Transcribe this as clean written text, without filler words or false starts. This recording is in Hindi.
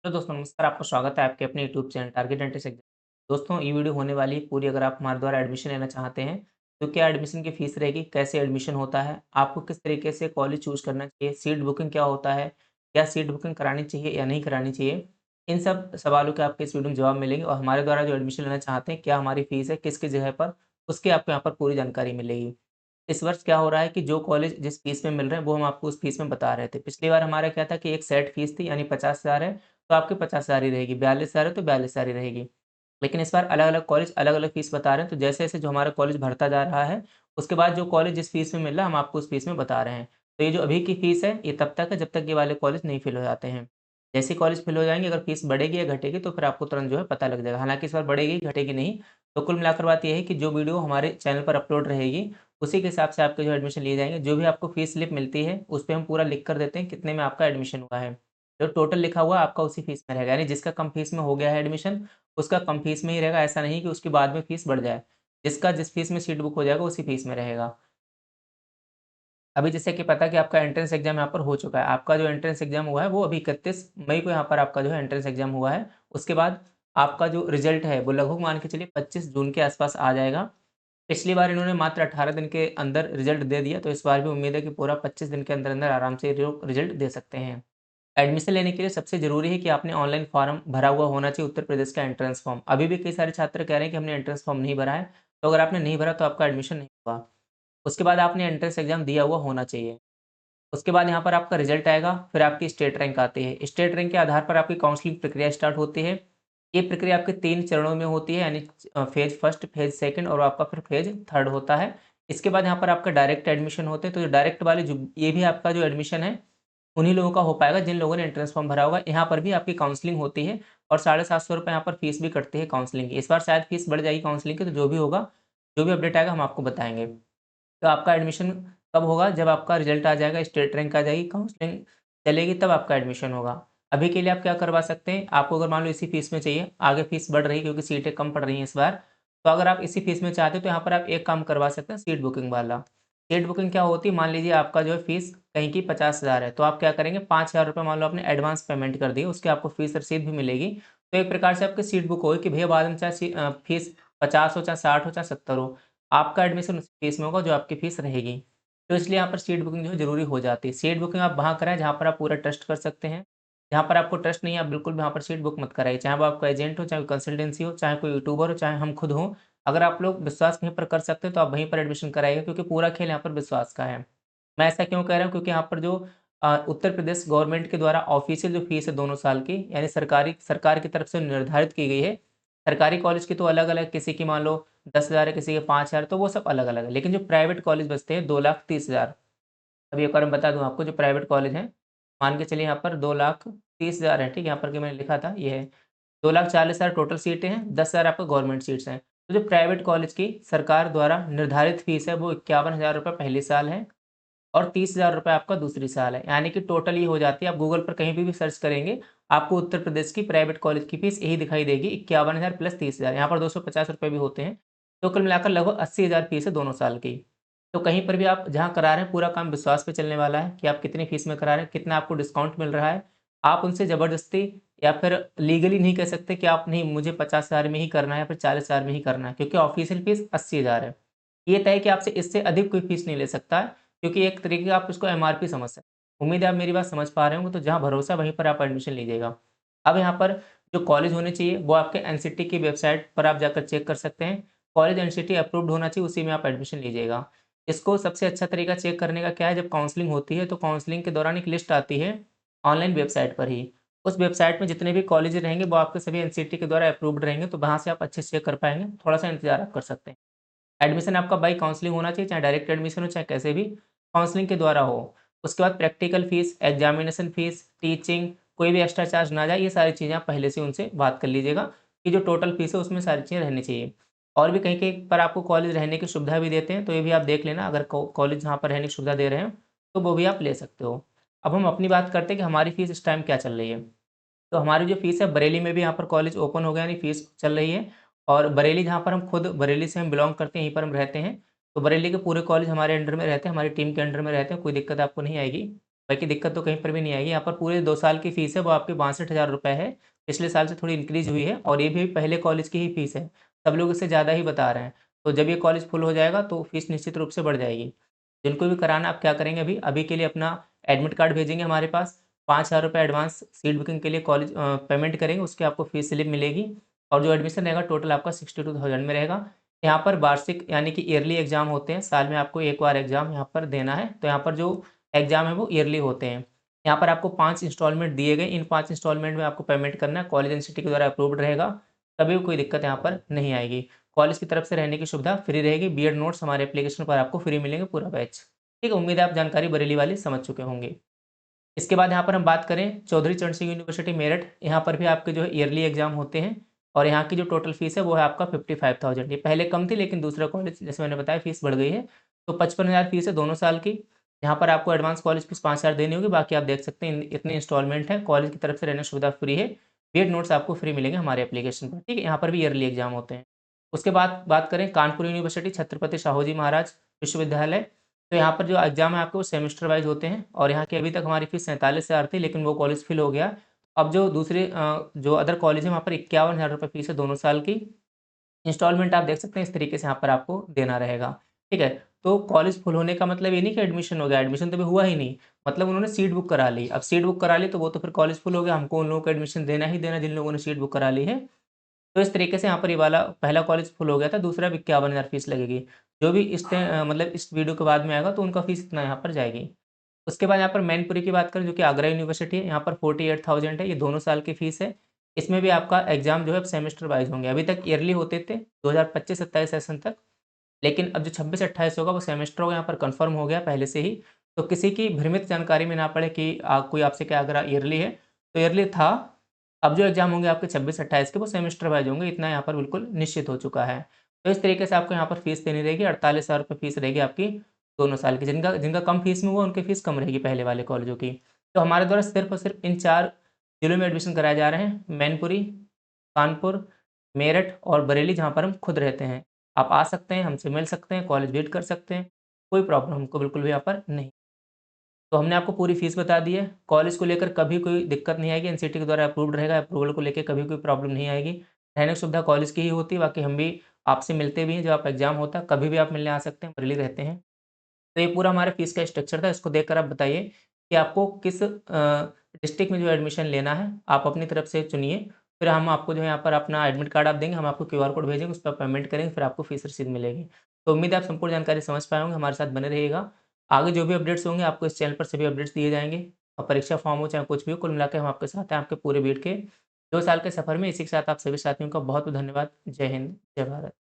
तो दोस्तों नमस्कार, आपका स्वागत है आपके अपने YouTube channel target entry exam. दोस्तों ये वीडियो होने वाली है पूरी। अगर आप हमारे द्वारा एडमिशन लेना चाहते हैं तो क्या एडमिशन की फ़ीस रहेगी, कैसे एडमिशन होता है, आपको किस तरीके से कॉलेज चूज़ करना चाहिए, सीट बुकिंग क्या होता है, क्या सीट बुकिंग करानी चाहिए या नहीं करानी चाहिए, इन सब सवालों के आपके इस वीडियो में जवाब मिलेंगे। और हमारे द्वारा जो एडमिशन लेना चाहते हैं, क्या हमारी फ़ीस है, किस-किस जगह पर, उसकी आपको यहाँ पर पूरी जानकारी मिलेगी। इस वर्ष क्या हो रहा है कि जो कॉलेज जिस फ़ीस में मिल रहे हैं, वो हम आपको उस फ़ीस में बता रहे थे। पिछली बार हमारा क्या था कि एक सेट फ़ीस थी यानी 50,000 है, तो आपकी 50,000 ही रहेगी, 42,000 है तो 42,000 ही रहेगी। लेकिन इस बार अलग-अलग कॉलेज अलग-अलग फ़ीस बता रहे हैं, तो जैसे-जैसे जो हमारा कॉलेज बढ़ता जा रहा है, उसके बाद जो कॉलेज जिस फ़ीस में मिल रहा है, हम आपको उस फ़ीस में बता रहे हैं। तो ये जो अभी की फ़ीस है, ये तब तक है जब तक ये वाले कॉलेज नहीं फिल हो जाते हैं। जैसे ही कॉलेज फिल हो जाएँगे, अगर फ़ीस बढ़ेगी या घटेगी तो फिर आपको तुरंत जो है पता लग जाएगा। हालाँकि इस बार बढ़ेगी, घटेगी नहीं। तो कुल मिलाकर बात ये है कि जो वीडियो हमारे चैनल पर अपलोड रहेगी, उसी के हिसाब से आपके जो एडमिशन लिए जाएँगे। जो भी आपको फ़ीस स्लिप मिलती है, उसपे हम पूरा लिख कर देते हैं कितने में आपका एडमिशन हुआ है। जो टोटल लिखा हुआ है आपका उसी फ़ीस में रहेगा, यानी जिसका कम फ़ीस में हो गया है एडमिशन, उसका कम फ़ीस में ही रहेगा, ऐसा नहीं कि उसके बाद में फ़ीस बढ़ जाए। जिसका जिस फ़ीस में सीट बुक हो जाएगा उसी फ़ीस में रहेगा। अभी जैसे कि पता है कि आपका एंट्रेंस एग्ज़ाम यहाँ पर हो चुका है। आपका जो एंट्रेंस एग्ज़ाम हुआ है वो अभी 31 मई को यहाँ पर आपका जो है एंट्रेंस एग्ज़ाम हुआ है। उसके बाद आपका जो रिज़ल्ट है वो लगभग मान के चलिए 25 जून के आस-पास आ जाएगा। पिछली बार इन्होंने मात्र 18 दिन के अंदर रिज़ल्ट दे दिया, तो इस बार भी उम्मीद है कि पूरा 25 दिन के अंदर-अंदर आराम से जो रिज़ल्ट दे सकते हैं। एडमिशन लेने के लिए सबसे ज़रूरी है कि आपने ऑनलाइन फॉर्म भरा हुआ होना चाहिए, उत्तर प्रदेश का एंट्रेंस फॉर्म। अभी भी कई सारे छात्र कह रहे हैं कि हमने एंट्रेंस फॉर्म नहीं भरा है, तो अगर आपने नहीं भरा तो आपका एडमिशन नहीं होगा। उसके बाद आपने एंट्रेंस एग्ज़ाम दिया हुआ होना चाहिए। उसके बाद यहाँ पर आपका रिज़ल्ट आएगा, फिर आपकी स्टेट रैंक आती है। स्टेट रैंक के आधार पर आपकी काउंसलिंग प्रक्रिया स्टार्ट होती है। ये प्रक्रिया आपके 3 चरणों में होती है, यानी फ़ेज़ फर्स्ट, फ़ेज़ सेकंड और आपका फिर फ़ेज़ थर्ड होता है। इसके बाद यहाँ पर आपका डायरेक्ट एडमिशन होते हैं, तो जो डायरेक्ट वाले जो ये भी आपका जो एडमिशन है, उन्हीं लोगों का हो पाएगा जिन लोगों ने एंट्रेंस फॉर्म भरा होगा। यहाँ पर भी आपकी काउंसलिंग होती है और ₹750 यहाँ पर फ़ीस भी कटती है काउंसलिंग की। इस बार शायद फ़ीस बढ़ जाएगी काउंसलिंग की, तो जो भी होगा, जो भी अपडेट आएगा हम आपको बताएँगे। तो आपका एडमिशन कब होगा? जब आपका रिज़ल्ट आ जाएगा, स्टेट रैंक आ जाएगी, काउंसलिंग चलेगी, तब आपका एडमिशन होगा। अभी के लिए आप क्या करवा सकते हैं, आपको अगर मान लो इसी फ़ीस में चाहिए, आगे फ़ीस बढ़ रही है क्योंकि सीटें कम पड़ रही हैं इस बार, तो अगर आप इसी फ़ीस में चाहते हो तो यहाँ पर आप एक काम करवा सकते हैं, सीट बुकिंग वाला। सीट बुकिंग क्या होती है, मान लीजिए आपका जो है फ़ीस कहीं की 50,000 है, तो आप क्या करेंगे, ₹5,000 मान लो आपने एडवांस पेमेंट कर दिए, उसकी आपको फ़ीस रसीद भी मिलेगी। तो एक प्रकार से आपकी सीट बुक होगी कि भैया बाद में चाहे फ़ीस 50 हो, चाहे 60 हो, चाहे 70 हो, आपका एडमिशन उस फ़ीस में होगा जो आपकी फ़ीस रहेगी। तो इसलिए यहाँ पर सीट बुकिंग जो है ज़रूरी हो जाती है। सीट बुकिंग आप वहाँ कराएँ जहाँ पर आप पूरा ट्रस्ट कर सकते हैं। जहाँ पर आपको ट्रस्ट नहीं है, आप बिल्कुल भी वहाँ पर सीट बुक मत कराइए। चाहे वो आपका एजेंट हो, चाहे कोई कंसल्टेंसी हो, चाहे कोई यूट्यूबर हो, चाहे हम खुद हों। अगर आप लोग विश्वास कहीं पर कर सकते हैं तो आप वहीं पर एडमिशन कराइए, क्योंकि पूरा खेल यहाँ पर विश्वास का है। मैं ऐसा क्यों कह रहा हूँ, क्योंकि यहाँ पर जो उत्तर प्रदेश गवर्नमेंट के द्वारा ऑफ़िशियल जो फ़ीस है दोनों साल की, यानी सरकार की तरफ से निर्धारित की गई है। सरकारी कॉलेज की तो अलग-अलग, किसी की मान लो 10,000 है, किसी के 5,000, तो वो सब अलग-अलग है। लेकिन जो प्राइवेट कॉलेज बचते हैं 2,30,000। अभी एक और मैं बता दूँ आपको, जो प्राइवेट कॉलेज हैं, मान के चलिए यहाँ पर 2,30,000 है, ठीक है? यहाँ पर कि मैंने लिखा था, ये है। 2,40,000 टोटल सीटें हैं, 10,000 आपका गवर्नमेंट सीट्स हैं। तो जो प्राइवेट कॉलेज की सरकार द्वारा निर्धारित फ़ीस है वो ₹51,000 पहली साल है और ₹30,000 आपका दूसरी साल है। यानी कि टोटल ये हो जाती है, आप गूगल पर कहीं पे भी सर्च करेंगे, आपको उत्तर प्रदेश की प्राइवेट कॉलेज की फ़ीस यही दिखाई देगी, 51,000 प्लस 30,000, यहाँ पर ₹250 भी होते हैं। तो कुल मिलाकर लगभग 80,000 फ़ीस है दोनों साल की। तो कहीं पर भी आप जहाँ करा रहे हैं, पूरा काम विश्वास पे चलने वाला है कि आप कितनी फ़ीस में करा रहे हैं, कितना आपको डिस्काउंट मिल रहा है। आप उनसे ज़बरदस्ती या फिर लीगली नहीं कह सकते कि आप नहीं, मुझे 50,000 में ही करना है या फिर 40,000 में ही करना है, क्योंकि ऑफ़िशियल फ़ीस 80,000 है। ये तय है कि आपसे इससे अधिक कोई फ़ीस नहीं ले सकता है, क्योंकि एक तरीके का आप इसको एमआरपी समझ सकते हैं। उम्मीद है आप मेरी बात समझ पा रहे होंगे, तो जहाँ भरोसा वहीं पर आप एडमिशन लीजिएगा। अब यहाँ पर जो कॉलेज होने चाहिए वो आपके एनसीटी की वेबसाइट पर आप जाकर चेक कर सकते हैं। कॉलेज एनसीटी अप्रूव्ड होना चाहिए, उसी में आप एडमिशन लीजिएगा। इसको सबसे अच्छा तरीका चेक करने का क्या है, जब काउंसलिंग होती है तो काउंसलिंग के दौरान एक लिस्ट आती है ऑनलाइन वेबसाइट पर ही। उस वेबसाइट में जितने भी कॉलेज रहेंगे वो आपके सभी एनसीटी के द्वारा अप्रूव्ड रहेंगे, तो वहाँ से आप अच्छे से चेक कर पाएँगे। थोड़ा-सा इंतज़ार आप कर सकते हैं। एडमिशन आपका बाय काउंसलिंग होना चाहिए, चाहे डायरेक्ट एडमिशन हो, चाहे कैसे भी, काउंसलिंग के द्वारा हो। उसके बाद practical fees, examination fees, teaching, कोई भी एक्स्ट्रा चार्ज ना जाए, ये सारी चीज़ें आप पहले से उनसे बात कर लीजिएगा कि जो टोटल फ़ीस है उसमें सारी चीज़ें रहनी चाहिए। और भी कहीं-कहीं पर आपको कॉलेज रहने की सुविधा भी देते हैं, तो ये भी आप देख लेना, अगर कॉलेज जहाँ पर रहने की सुविधा दे रहे हैं, तो वो भी आप ले सकते हो। अब हम अपनी बात करते हैं कि हमारी फ़ीस इस टाइम क्या चल रही है। तो हमारी जो फ़ीस है, बरेली में भी यहाँ पर कॉलेज ओपन हो गया, यानी फ़ीस चल रही है। और बरेली, जहाँ पर हम खुद बरेली से हम बिलॉन्ग करते हैं, यहीं पर हम रहते हैं। तो बरेली के पूरे कॉलेज हमारे अंडर में रहते हैं, हमारी टीम के अंडर में रहते हैं, कोई दिक्कत आपको नहीं आएगी। बाकी दिक्कत तो कहीं पर भी नहीं आएगी। यहाँ पर पूरे 2 साल की फ़ीस है वो आपकी 62,000 रुपए है। पिछले साल से थोड़ी इंक्रीज़ हुई है और ये भी पहले कॉलेज की ही फ़ीस है। सब लोग इससे ज़्यादा ही बता रहे हैं। तो जब ये कॉलेज फुल हो जाएगा तो फ़ीस निश्चित रूप से बढ़ जाएगी। जिनको भी कराना आप क्या करेंगे अभी के लिए अपना एडमिट कार्ड भेजेंगे हमारे पास, 5,000 रुपए एडवांस सीट बुकिंग के लिए कॉलेज पेमेंट करेंगे, उसकी आपको फ़ीस स्लिप मिलेगी और जो एडमिशन रहेगा टोटल आपका 62,000 में रहेगा। यहाँ पर वार्षिक यानी कि ईयरली एग्ज़ाम होते हैं, साल में आपको 1 बार एग्ज़ाम यहाँ पर देना है। तो यहाँ पर जो एग्ज़ाम है वो ईयरली होते हैं। यहाँ पर आपको 5 इंस्टॉलमेंट दिए गए, इन 5 इंस्टॉलमेंट में आपको पेमेंट करना है, कॉलेज एनसीटी के द्वारा अप्रूव्ड रहेगा, कभी भी कोई दिक्कत यहाँ पर नहीं आएगी। कॉलेज की तरफ से रहने की सुविधा फ्री रहेगी, बीएड नोट्स हमारे एप्लीकेशन पर आपको फ्री मिलेंगे पूरा बैच। ठीक है, उम्मीद है आप जानकारी बरेली वाली समझ चुके होंगे। इसके बाद यहाँ पर हम बात करें चौधरी चरण सिंह यूनिवर्सिटी मेरठ, यहाँ पर भी आपके जो है ईयरली एग्ज़ाम होते हैं और यहाँ की जो टोटल फ़ीस है वो है आपका 55,000। ये पहले कम थी लेकिन दूसरा कॉलेज जैसे मैंने बताया फ़ीस बढ़ गई है। तो 55,000 फ़ीस है दोनों साल की। यहाँ पर आपको एडवांस कॉलेज फ़ीस 5,000 देनी होगी, बाकी आप देख सकते हैं इतने इंस्टॉलमेंट है, कॉलेज की तरफ से रहने की सुविधा फ्री है, बीएड नोट्स आपको फ्री मिलेंगे हमारे एप्लीकेशन पर। ठीक है, यहाँ पर भी ईयरली एग्ज़ाम होते हैं। उसके बाद बात करें कानपुर यूनिवर्सिटी छत्रपति शाहू जी महाराज विश्वविद्यालय, तो यहाँ पर जो एग्ज़ाम है आपके वो सेमेस्टर वाइज़ होते हैं और यहाँ की अभी तक हमारी फ़ीस 47,000 थी लेकिन वो कॉलेज फिल हो गया। अब जो दूसरे जो अदर कॉलेज है वहाँ पर 51,000 रुपए फ़ीस है दोनों साल की। इंस्टॉलमेंट आप देख सकते हैं इस तरीके से यहाँ पर आपको देना रहेगा। ठीक है? तो कॉलेज फुल होने का मतलब ये नहीं कि एडमिशन हो गया, एडमिशन तो अभी हुआ ही नहीं। मतलब उन्होंने सीट बुक करा ली। अब सीट बुक करा ली तो वो तो फिर कॉलेज फुल हो गया, हमको उन लोगों को एडमिशन देना ही देना जिन लोगों ने सीट बुक करा ली है। तो इस तरीके से यहाँ पर ये वाला पहला कॉलेज फुल हो गया था, दूसरा भी 51,000 फीस लगेगी। जो भी मतलब इस वीडियो के बाद में आएगा तो उनका फीस इतना यहाँ पर जाएगी। उसके बाद यहाँ पर मैनपुरी की बात करें जो कि आगरा यूनिवर्सिटी है, यहाँ पर 48,000 है, ये दोनों साल की फीस है। इसमें भी आपका एग्ज़ाम जो है सेमेस्टर वाइज़ होंगे। अभी तक ईयरली होते थे 2025-27 सेशन तक, लेकिन अब जो 26-28 होगा वो सेमेस्टर होगा, यहाँ पर कन्फर्म हो गया पहले से ही। तो किसी की भ्रमित जानकारी में ना पड़े कि कोई आपसे क्या अगर ईयरली है, तो ईयरली था। अब जो एग्ज़ाम होंगे आपके 26-28 के वो सेमेस्टर वाइज़ होंगे, इतना यहाँ पर बिल्कुल निश्चित हो चुका है। तो इस तरीके से आपको यहाँ पर फीस देनी रहेगी, 48,000 रुपए फीस रहेगी आपकी दोनों साल की। जिनका जिनका कम फीस में हुआ उनकी फीस कम रहेगी पहले वाले कॉलेजों की। तो हमारे द्वारा सिर्फ़ और सिर्फ़ इन 4 जिलों में एडमिशन कराए जा रहे हैं, मैनपुरी, कानपुर, मेरठ और बरेली जहाँ पर हम खुद रहते हैं। आप आ सकते हैं, हमसे मिल सकते हैं, कॉलेज विज़िट कर सकते हैं, कोई प्रॉब्लम हमको बिल्कुल भी यहाँ पर नहीं। तो हमने आपको पूरी फ़ीस बता दी है, कॉलेज को लेकर कभी कोई दिक्कत नहीं आएगी, एनसीटी के द्वारा अप्रूव्ड रहेगा, अप्रूवल को लेके कभी कोई प्रॉब्लम नहीं आएगी। रहने की सुविधा कॉलेज की ही होती है, बाकी हम भी आपसे मिलते भी हैं जब आप एग्ज़ाम होता है, कभी भी आप मिलने आ सकते हैं, बरेली रहते हैं। तो ये पूरा हमारा फ़ीस का स्ट्रक्चर था, इसको देखकर आप बताइए कि आपको किस डिस्ट्रिक्ट में जो एडमिशन लेना है, आप अपनी तरफ से चुनिए। फिर हम आपको जो है यहाँ पर अपना एडमिट कार्ड आप देंगे, हम आपको क्यूआर कोड भेजेंगे, उस पर पेमेंट करेंगे, फिर आपको फ़ीस रसीद मिलेगी। तो उम्मीद है आप संपूर्ण जानकारी समझ पाए होंगे, हमारे साथ बने रहिएगा। आगे जो भी अपडेट्स होंगे, आपको इस चैनल पर सभी अपडेट्स दिए जाएँगे और परीक्षा फॉर्म हो चाहे कुछ भी हो, कुल मिला के हम आपके साथ हैं, आपके पूरे बीट के 2 साल के सफ़र में। इसी के साथ आप सभी साथियों का बहुत-बहुत धन्यवाद। जय हिंद, जय भारत।